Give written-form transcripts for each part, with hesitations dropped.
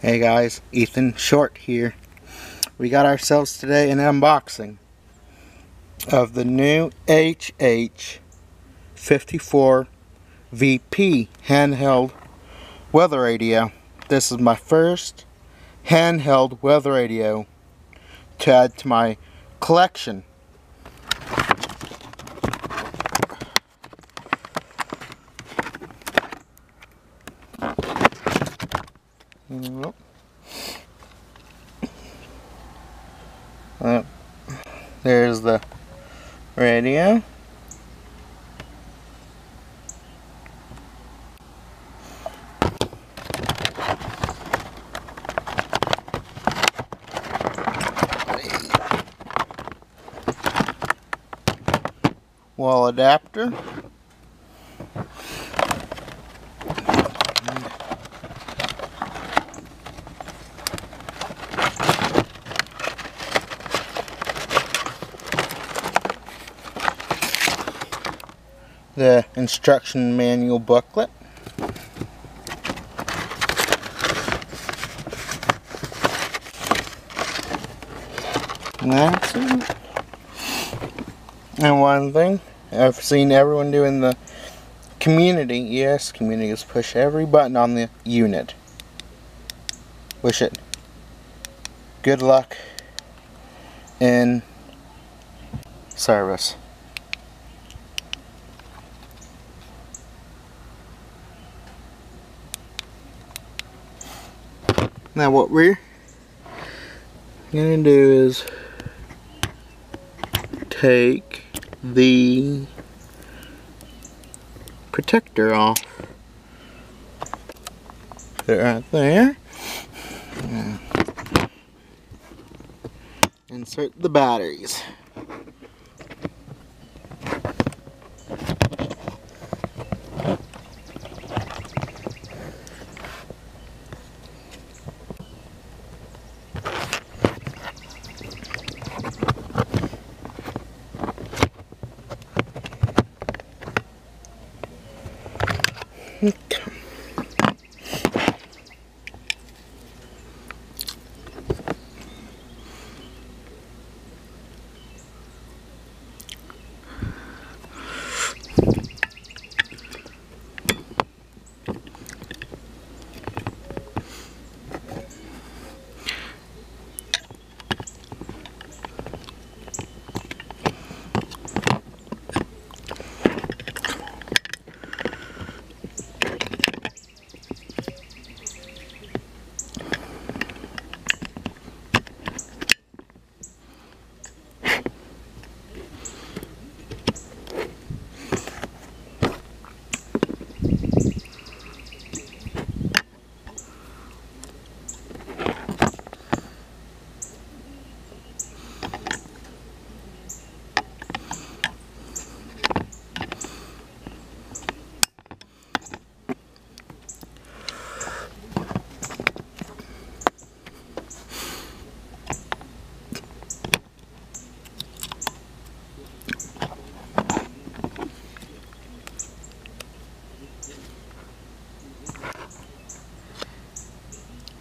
Hey guys, Ethan Short here. We got ourselves today an unboxing of the new hh54vp handheld weather radio. This is my first handheld weather radio to add to my collection. There's the radio. Wall adapter. The instruction manual booklet. And that's it. And one thing I've seen everyone do in the community, yes, community, is push every button on the unit. Wish it good luck in service. Now what we're going to do is take the protector off. Put it right there. Insert the batteries. Okay.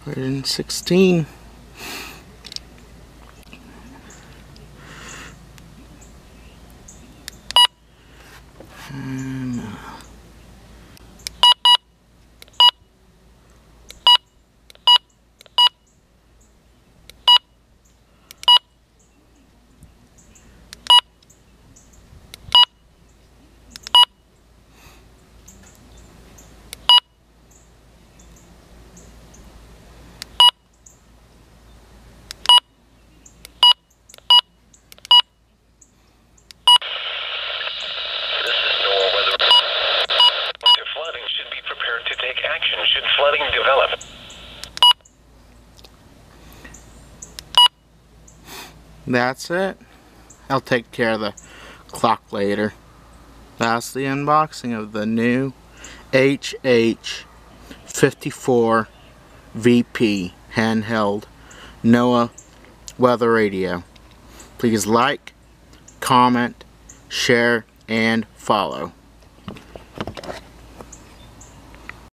Version 16. Should flooding develop. That's it. I'll take care of the clock later. That's the unboxing of the new hh54vp handheld NOAA weather radio. Please like, comment, share, and follow.